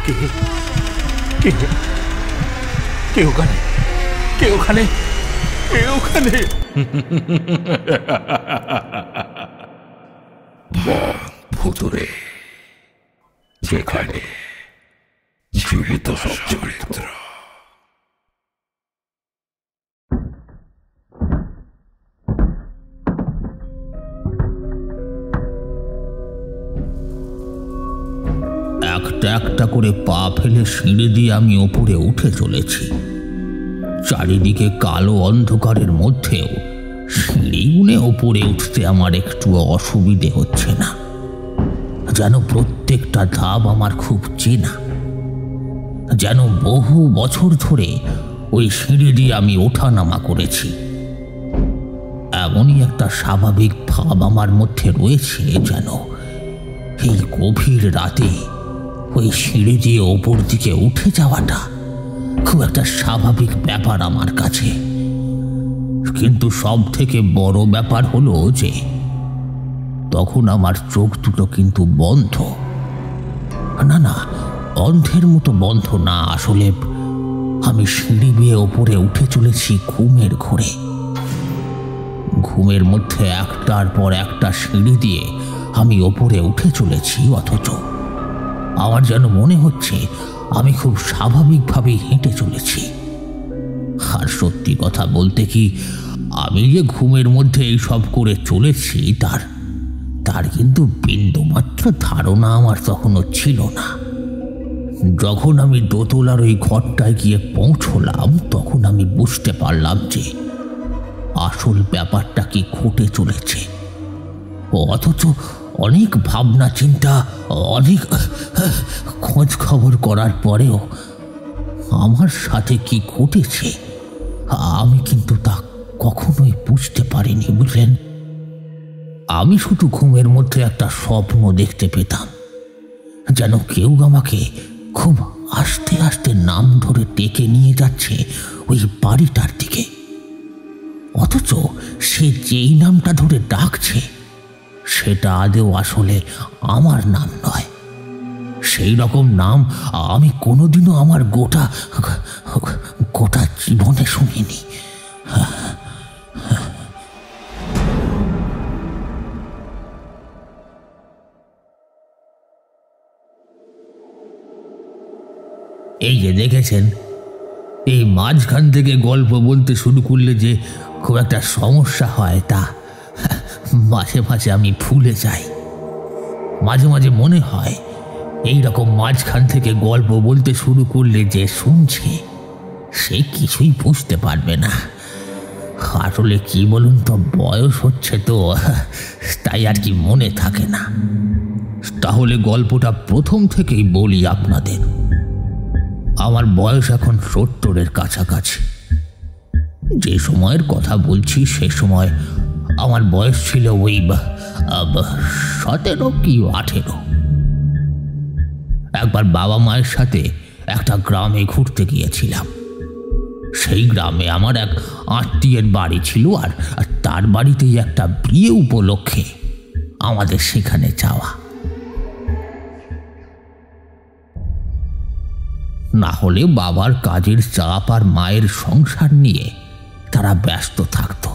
কে কে কে ওখানে? কে ওখানে? কে ওখানে? ভুতুরে, যেখানে জীবিত সব চরিত্র। একটা একটা করে পা ফেলে সিঁড়ি দিয়ে আমি ওপরে উঠে চলেছি। চারিদিকে কালো অন্ধকারের মধ্যেও সিঁড়ি গুনে ওপরে উঠতে আমার একটু অসুবিধে হচ্ছে না। যেন প্রত্যেকটা ধাপ আমার খুব চেনা, যেন বহু বছর ধরে ওই সিঁড়ি দিয়ে আমি ওঠানামা করেছি। এমনই একটা স্বাভাবিক ভাব আমার মধ্যে রয়েছে, যেন এই গভীর রাতে ওই সিঁড়ি দিয়ে ওপর দিকে উঠে যাওয়াটা খুব একটা স্বাভাবিক ব্যাপার আমার কাছে। কিন্তু সব থেকে বড় ব্যাপার হলো যে তখন আমার চোখ দুটো কিন্তু বন্ধ। না না, অন্ধের মতো বন্ধ না, আসলে আমি সিঁড়ি বেয়ে ওপরে উঠে চলেছি ঘুমের ঘোরে। ঘুমের মধ্যে একটার পর একটা সিঁড়ি দিয়ে আমি ওপরে উঠে চলেছি, অথচ আমার যেন মনে হচ্ছে আমি খুব স্বাভাবিকভাবেই হেঁটে চলেছি। আর সত্যি কথা বলতে কি, আমি যে ঘুমের মধ্যে এইসব করে চলেছি তার কিন্তু বিন্দুমাত্র ধারণা আমার তখনও ছিল না। যখন আমি দোতলার ওই ঘরটায় গিয়ে পৌঁছলাম, তখন আমি বুঝতে পারলাম যে আসল ব্যাপারটা কি ঘটে চলেছে। অথচ অনেক ভাবনা চিন্তা, অনেক খোঁজ খবর করার পরেও আমার সাথে কি ঘটেছে আমি কিন্তু তা কখনোই বুঝতে পারিনি, বুঝলেন। আমি শুধু ঘুমের মধ্যে একটা স্বপ্ন দেখতে পেতাম, যেন কেউ আমাকে খুব আস্তে আস্তে নাম ধরে ডেকে নিয়ে যাচ্ছে ওই বাড়িটার দিকে। অথচ সে যেই নামটা ধরে ডাকছে সেটা আদেও আসলে আমার নাম নয়। সেই রকম নাম আমি কোনোদিনও আমার গোটা জীবনে শুনিনি। এই যে দেখেছেন, এই মাঝখান থেকে গল্প বলতে শুরু করলে যে খুব একটা সমস্যা হয় তা মাঝে মাঝে আমি ভুলে যাই। মাঝে মাঝে মনে হয় এই রকম মাঝখান থেকে গল্প বলতে শুরু করলে যে শুনছে সে কিছুই বুঝতে পারবে না। আসলে কি বলুন তো, বয়স হচ্ছে তো, তাই আর কি মনে থাকে না। তাহলে গল্পটা প্রথম থেকেই বলি আপনাদের। আমার বয়স এখন 70-এর কাছাকাছি। যে সময়ের কথা বলছি সে সময় আমার বয়স ছিল ওই 17 কি 18। একবার বাবা মায়ের সাথে একটা গ্রামে ঘুরতে গিয়েছিলাম। সেই গ্রামে আমার এক আত্মীয়ের বাড়ি ছিল, আর তার বাড়িতেই একটা বিয়ে উপলক্ষে আমাদের সেখানে যাওয়া। না হলে বাবার কাজের চাপ আর মায়ের সংসার নিয়ে তারা ব্যস্ত থাকত।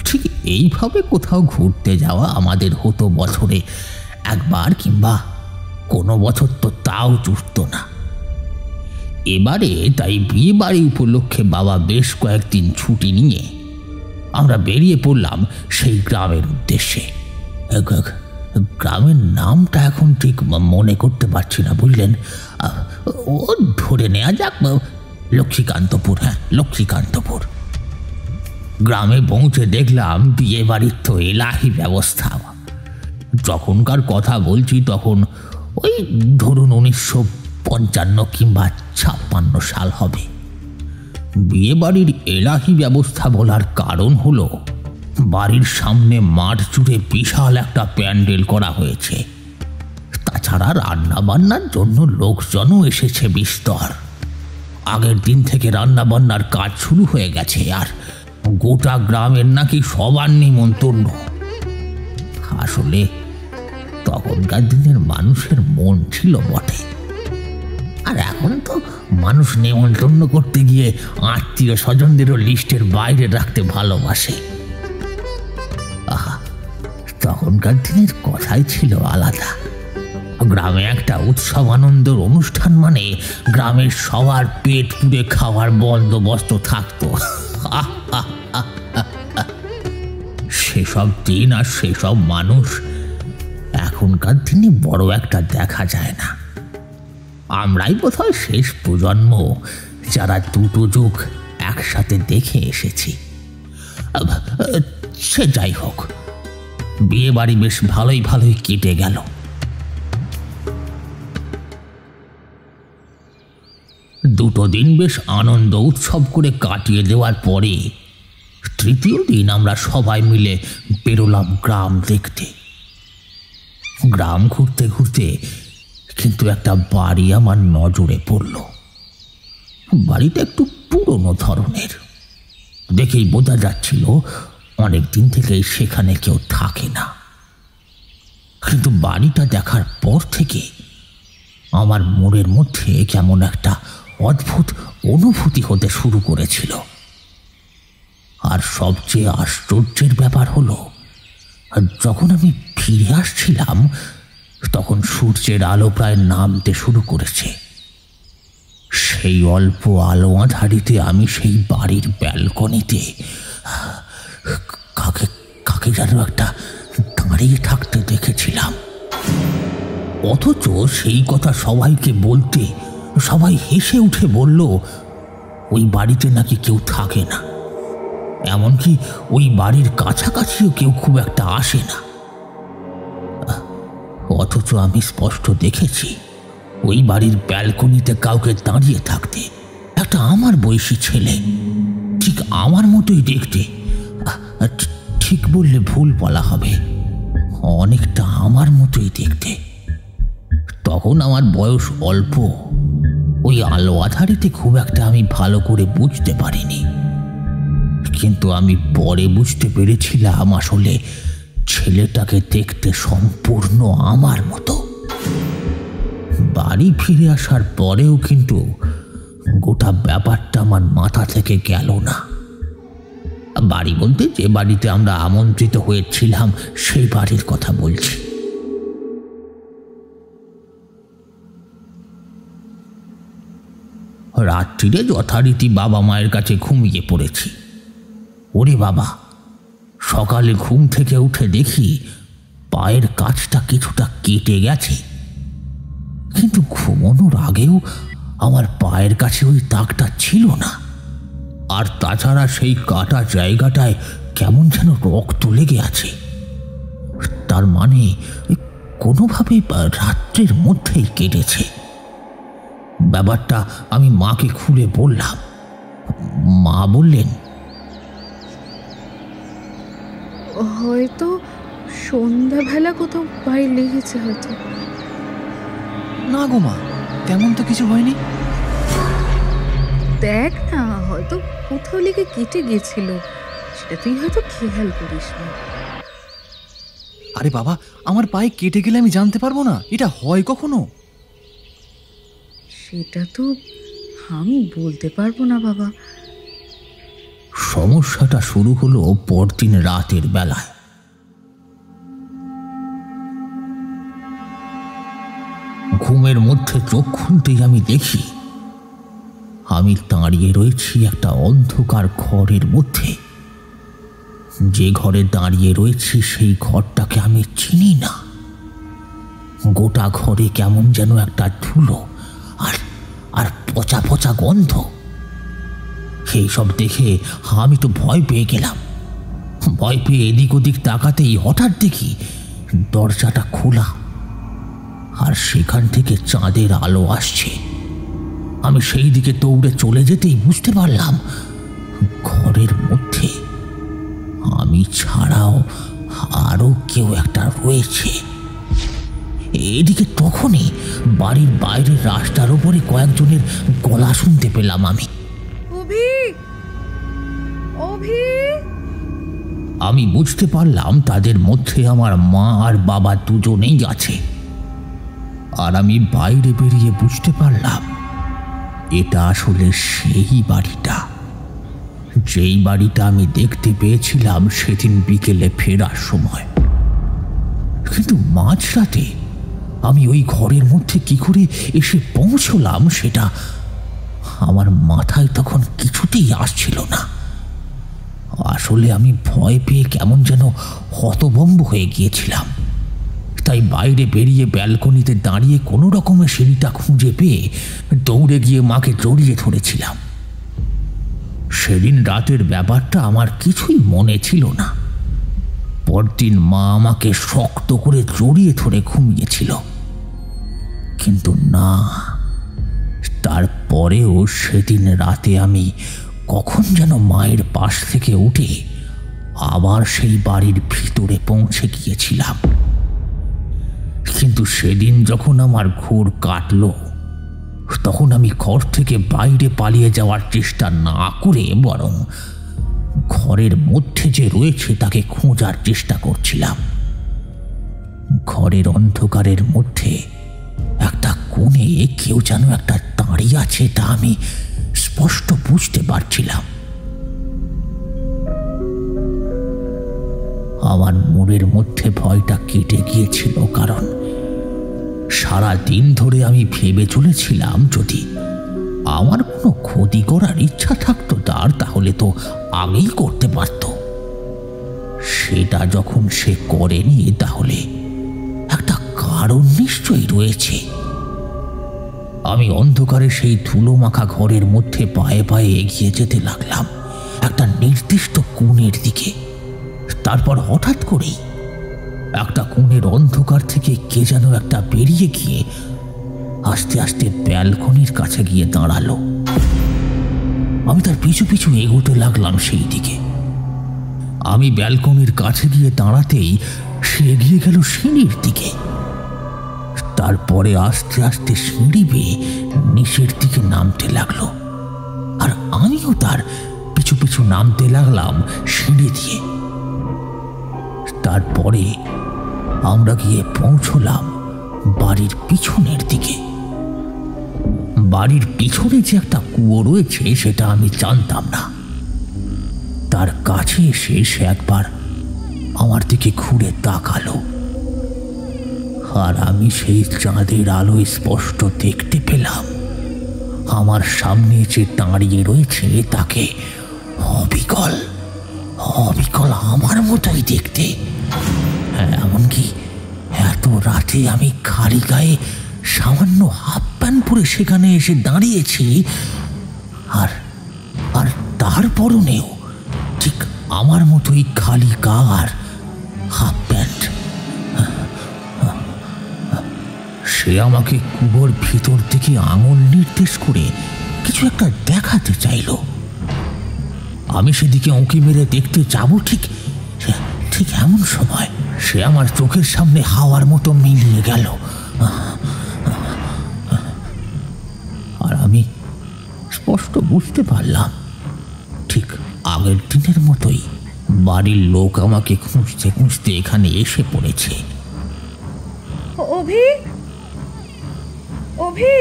ঠিক এইভাবে কোথাও ঘুরতে যাওয়া আমাদের হতো বছরে একবার, কিংবা কোনো বছর তো তাও জুটত না। এবারে তাই বিয়ে বাড়ি উপলক্ষে বাবা বেশ কয়েকদিন ছুটি নিয়ে আমরা বেরিয়ে পড়লাম সেই গ্রামের উদ্দেশ্যে। গ্রামের নামটা এখন ঠিক মনে করতে পারছি না, বুঝলেন। ও ধরে নেওয়া যাক লক্ষ্মীকান্তপুর। হ্যাঁ, লক্ষ্মীকান্তপুর। গ্রামে পৌঁছে দেখলাম বিয়ে বাড়ির তো এলাহি ব্যবস্থা। যখনকার কথা বলছি তখন ওই ধরুন 1955 কিংবা 56 সাল হবে। বিয়ে বাড়ির এলাহি ব্যবস্থা বলার কারণ হলো বাড়ির সামনে মাঠ জুড়ে বিশাল একটা প্যান্ডেল করা হয়েছে। তাছাড়া রান্না বান্নার জন্য লোকজনও এসেছে বিস্তর। আগের দিন থেকে রান্না বান্নার কাজ শুরু হয়ে গেছে, আর গোটা গ্রামের নাকি সবার নিমন্ত্রণ। আসলে তখনকার দিনের মানুষের মন ছিল বটে, আর এখন তো মানুষ নেমন্তন্ন করতে গিয়ে আত্মীয় স্বজনদেরও লিস্টের বাইরে রাখতে ভালোবাসে। আহা, তখনকার দিনের কথাই ছিল আলাদা। গ্রামে একটা উৎসব আনন্দের অনুষ্ঠান মানে গ্রামের সবার পেট পুড়ে খাওয়ার বন্দোবস্ত থাকতো। সেসব দিন আর সেসব মানুষ এখনকার দিনে বড় একটা দেখা যায় না। আমরাই বোধহয় শেষ প্রজন্ম যারা দুটো যুগ একসাথে দেখে এসেছি। সে যাই হোক, বিয়ে বাড়ি বেশ ভালোই কেটে গেল। দুটো দিন বেশ আনন্দ উৎসব করে কাটিয়ে দেওয়ার পরে তৃতীয় দিন আমরা সবাই মিলে বেরোলাম গ্রাম দেখতে। গ্রাম ঘুরতে ঘুরতে কিন্তু একটা বাড়ি আমার নজরে পড়ল। বাড়িটা একটু পুরনো ধরনের, দেখেই বোঝা যাচ্ছিল অনেক দিন থেকেই সেখানে কেউ থাকে না। কিন্তু বাড়িটা দেখার পর থেকে আমার মনের মধ্যে কেমন একটা অদ্ভুত অনুভূতি হতে শুরু করেছিল। আর সবচেয়ে আশ্চর্যের ব্যাপার হলো, যখন আমি ফিরে আসছিলাম তখন সূর্যের আলো প্রায় নামতে শুরু করেছে। সেই অল্প আলো আঁধারিতে আমি সেই বাড়ির ব্যালকনিতে কাকে যেন একটা দাঁড়িয়ে থাকতে দেখেছিলাম। অথচ সেই কথা সবাইকে বলতে সবাই হেসে উঠে বলল ওই বাড়িতে নাকি কেউ থাকে না, এমনকি ওই বাড়ির কাছাকাছিও কেউ খুব একটা আসে না। অথচ আমি স্পষ্ট দেখেছি ওই বাড়ির ব্যালকনিতে কাউকে দাঁড়িয়ে থাকতে, একটা আমার বয়সী ছেলে, ঠিক আমার মতোই দেখতে। ঠিক বললে ভুল বলা হবে, অনেকটা আমার মতোই দেখতে। তখন আমার বয়স অল্প, ওই আলো আধারিতে খুব একটা আমি ভালো করে বুঝতে পারিনি। কিন্তু আমি পরে বুঝতে পেরেছিলাম আসলে ছেলেটাকে দেখতে সম্পূর্ণ আমার মতো। বাড়ি ফিরে আসার পরেও কিন্তু গোটা ব্যাপারটা আমার মাথা থেকে গেল না। বাড়ি বলতে যে বাড়িতে আমরা আমন্ত্রিত হয়েছিলাম সেই বাড়ির কথা বলছি। রাত্রিরে যথারীতি বাবা মায়ের কাছে ঘুমিয়ে পড়েছি। ওরে বাবা, সকালে ঘুম থেকে উঠে দেখি পায়ের কাছটা কিছুটা কেটে গেছে। কিন্তু ঘুমানোর আগেও আমার পায়ের কাছে ওই দাগটা ছিল না। আর তাছাড়া সেই কাটা জায়গাটায় কেমন যেন রক্ত লেগে আছে। তার মানে কোনোভাবে রাত্রের মধ্যেই কেটেছে। ব্যাপারটা আমি মাকে খুলে বললাম। মা বললেন, হয়তো সন্ধ্যাবেলা কোথাও পায়ে লেগেছে হয়তো। না গো মা, তেমন তো কিছু হয়নি। দেখ না, হয়তো কোথাও লেগে কেটে গেছিল, সেটা তুই হয়তো খেয়াল করিস না। আরে বাবা, আমার পায়ে কেটে গেলে আমি জানতে পারবো না? এটা হয় কখনো? সেটা তো আমি বলতে পারবো না বাবা। সমস্যাটা শুরু হলো পরদিন রাতের বেলায়। ঘুমের মধ্যে চোখ খুলতেই আমি দেখি আমি দাঁড়িয়ে রয়েছি একটা অন্ধকার ঘরের মধ্যে। যে ঘরে দাঁড়িয়ে রয়েছি সেই ঘরটাকে আমি চিনি না। গোটা ঘরে কেমন যেন একটা ধুলো আর পচা পচা গন্ধ। সেই সব দেখে আমি তো ভয় পেয়ে গেলাম। ভয় পেয়ে এদিক ওদিক তাকাতেই হঠাৎ দেখি দরজাটা খোলা, আর সেখান থেকে চাঁদের আলো আসছে। আমি সেই দিকে দৌড়ে চলে যেতেই বুঝতে পারলাম ঘরের মধ্যে আমি ছাড়াও আরো কেউ একটা রয়েছে। এদিকে তখনই বাড়ির বাইরের রাস্তার উপরে কয়েকজনের গলা শুনতে পেলাম আমি। আমি বুঝতে পারলাম তাদের মধ্যে আমার মা আর বাবা দুজনেই আছে। আর আমি বাইরে বেরিয়ে বুঝতে পারলাম এটা আসলে সেই বাড়িটা, যেই বাড়িটা আমি দেখতে পেয়েছিলাম সেদিন বিকেলে ফেরার সময়। কিন্তু মাঝরাতে আমি ওই ঘরের মধ্যে কি করে এসে পৌঁছলাম সেটা আমার মাথায় তখন কিছুতেই আসছিল না। আসলে আমি ভয় পেয়ে কেমন যেন হতভম্ব হয়ে গিয়েছিলাম। তাই বাইরে বেরিয়ে ব্যালকনিতে দাঁড়িয়ে কোনো রকমের সিঁড়িটা খুঁজে পেয়ে দৌড়ে গিয়ে মাকে জড়িয়ে ধরেছিলাম। সেদিন রাতের ব্যাপারটা আমার কিছুই মনে ছিল না। পরদিন মা আমাকে শক্ত করে জড়িয়ে ধরে ঘুমিয়েছিল, কিন্তু না, তারপরেও সেদিন রাতে আমি কখন যেন মায়ের পাশ থেকে উঠে আবার সেই বাড়ির ভিতরে পৌঁছে গিয়েছিলাম। কিন্তু সেদিন যখন আমার ঘোর কাটল, তখন আমি ঘর থেকে বাইরে পালিয়ে যাওয়ার চেষ্টা না করে বরং ঘরের মধ্যে যে রয়েছে তাকে খোঁজার চেষ্টা করছিলাম। ঘরের অন্ধকারের মধ্যে একটা কোণে কেউ যেন একটা দাঁড়িয়ে আছে, তা আমি স্পষ্ট বুঝতে পারছিলাম। আমার মনের মধ্যে ভয়টা কেটে গিয়েছিল, কারণ সারা দিন ধরে আমি ভেবে চলেছিলাম যদি আমার কোনো ক্ষতি করার ইচ্ছা থাকতো তার, তাহলে তো আগেই করতে পারত। সেটা যখন সে করেনি, তাহলে একটা কারণ নিশ্চয়ই রয়েছে। আমি অন্ধকারে সেই ধুলো মাখা ঘরের মধ্যে পায়ে পায়ে এগিয়ে যেতে লাগলাম একটা নির্দিষ্ট কোণের দিকে। তারপর হঠাৎ করেই একটা কোণের অন্ধকার থেকে কে যেন একটা বেরিয়ে গিয়ে আস্তে আস্তে ব্যালকনির কাছে গিয়ে দাঁড়ালো। আমি তার পিছু পিছু এগোতে লাগলাম সেই দিকে। আমি ব্যালকনির কাছে গিয়ে দাঁড়াতেই সে এগিয়ে গেল সিঁড়ির দিকে। তারপরে আস্তে আস্তে সিঁড়ি বেয়ে নিচের দিকে নামতে লাগলো, আর আমিও তার পিছু পিছু নামতে লাগলাম সিঁড়ি দিয়ে। তারপরে আমরা গিয়ে পৌঁছলাম বাড়ির পিছনের দিকে। বাড়ির পিছনে যে একটা কুয়ো রয়েছে সেটা আমি জানতাম না। তার কাছে এসে সে একবার আমার দিকে ঘুরে তাকালো, আর আমি সেই চাঁদের আলোয় স্পষ্ট দেখতে পেলাম আমার সামনে যে দাঁড়িয়ে রয়েছে তাকে অবিকল অবিকল আমার মতোই দেখতে। এমনকি এত রাতে আমি খালি গায়ে সামান্য হাফ প্যান্ট পরে সেখানে এসে দাঁড়িয়েছি, আর আর তার পরনেও ঠিক আমার মতোই খালি গা আর হাফ প্যান্ট। সে আমাকে কুয়োর ভিতর থেকে আঙুল নির্দেশ করে কিছু একটা দেখাতে চাইল। আমি সেদিকে উঁকি মেরে দেখতে যাব, ঠিক ঠিক এমন সময় সে আমার চোখের সামনে হাওয়ার মতো মিলিয়ে গেল, আর আমি স্পষ্ট বুঝতে পারলাম ঠিক আগের দিনের মতোই বাড়ির লোক আমাকে খুঁজতে খুঁজতে এখানে এসে পড়েছে। অভি, অভি।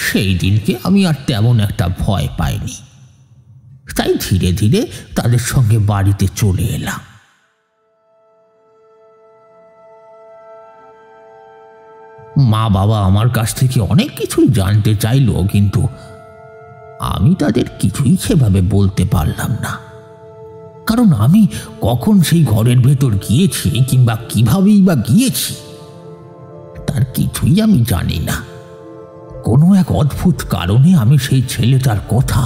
সেই দিনকে আমি আর তেমন একটা ভয় পাইনি, তাই ধীরে ধীরে তাদের সঙ্গে বাড়িতে চলে এলাম। মা বাবা আমার কাছ থেকে অনেক কিছুই জানতে চাইল, কিন্তু আমি তাদের কিছুই সেভাবে বলতে পারলাম না, কারণ আমি কখন সেই ঘরের ভেতর গিয়েছি কিংবা কিভাবেই বা গিয়েছি তার কিছুই আমি জানি না। কোনো এক অদ্ভুত কারণে আমি সেই ছেলেটার কথা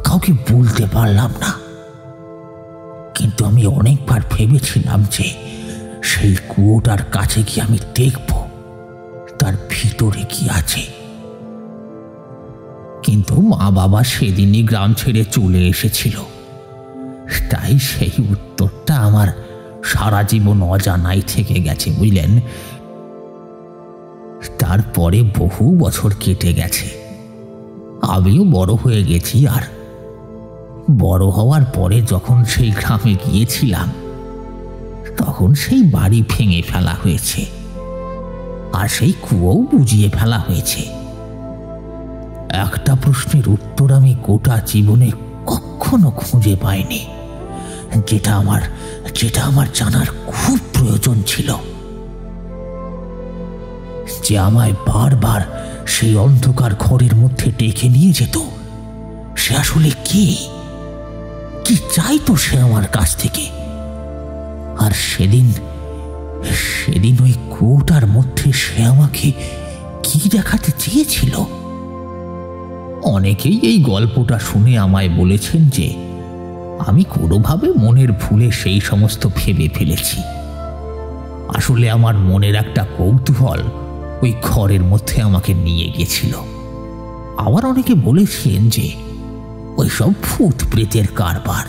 কাউকে বলতে পারলাম না, কিন্তু আমি অনেকবার ভেবেছিলাম যে সেই কুয়োটার কাছে গিয়ে আমি দেখব তার ভিতরে কি আছে। কিন্তু মা বাবা সেদিনই গ্রাম ছেড়ে চলে এসেছিল, তাই সেই উত্তরটা আমার সারা জীবন অজানাই থেকে গেছে, বুঝলেন। তারপরে বহু বছর কেটে গেছে, আমিও বড় হয়ে গেছি, আর বড় হওয়ার পরে যখন সেই গ্রামে গিয়েছিলাম তখন সেই বাড়ি ভেঙে ফেলা হয়েছে। আর সেই কুয়োও বুঝিয়ে ফেলা হয়েছে। একটা প্রশ্নের উত্তর আমি গোটা জীবনে কখনো খুঁজে পাইনি, যেটা আমার জানার খুব প্রয়োজন ছিল। যে আমায় বারবার সেই অন্ধকার ঘরের মধ্যে ডেকে নিয়ে যেত, সে আসলে কি চাইতো সে আমার কাছ থেকে? আর সেদিন ওই কুয়োটার মধ্যে সে আমাকে কি দেখাতে চেয়েছিল? অনেকেই এই গল্পটা শুনে আমায় বলেছেন যে আমি কোনোভাবে মনের ভুলে সেই সমস্ত ভেবে ফেলেছি। আসলে আমার মনের একটা কৌতূহল ওই ঘরের মধ্যে আমাকে নিয়ে গেছিল। আবার অনেকে বলেছেন যে ওইসব ভূত প্রেতের কারবার।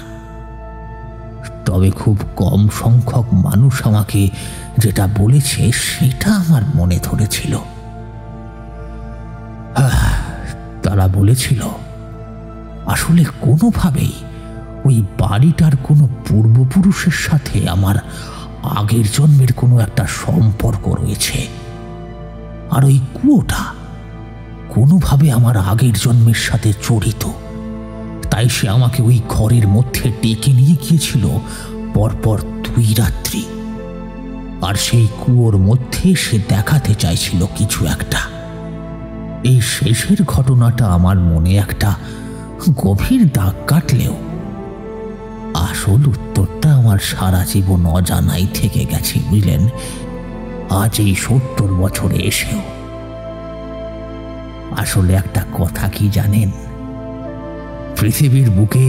তবে খুব কম সংখ্যক মানুষ আমাকে যেটা বলেছে সেটা আমার মনে ধরেছিল। তারা বলেছিল আসলে কোনোভাবেই ওই বাড়িটার কোনো পূর্বপুরুষের সাথে আমার আগের জন্মের কোনো একটা সম্পর্ক রয়েছে, আর ওই কুয়োটা কোনোভাবে আমার আগের জন্মের সাথে জড়িত। তাই সে আমাকে ওই ঘরের মধ্যে ডেকে নিয়ে গিয়েছিল পরপর 2 রাত্রি। আর সেই কুয়োর মধ্যে সে দেখাতে চাইছিল কিছু একটা। এই শেষের ঘটনাটা আমার মনে একটা গভীর দাগ কাটলেও আসল উত্তরটা আমার সারা জীবন অজানাই থেকে গেছে, বুঝলেন? আজ এই 70 বছরে এসেও। আসলে একটা কথা কি জানেন, পৃথিবীর বুকে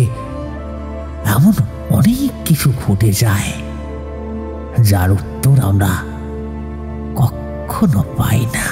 এমন অনেক কিছু ঘটে যায় যার উত্তর আমরা কখনো পাই না।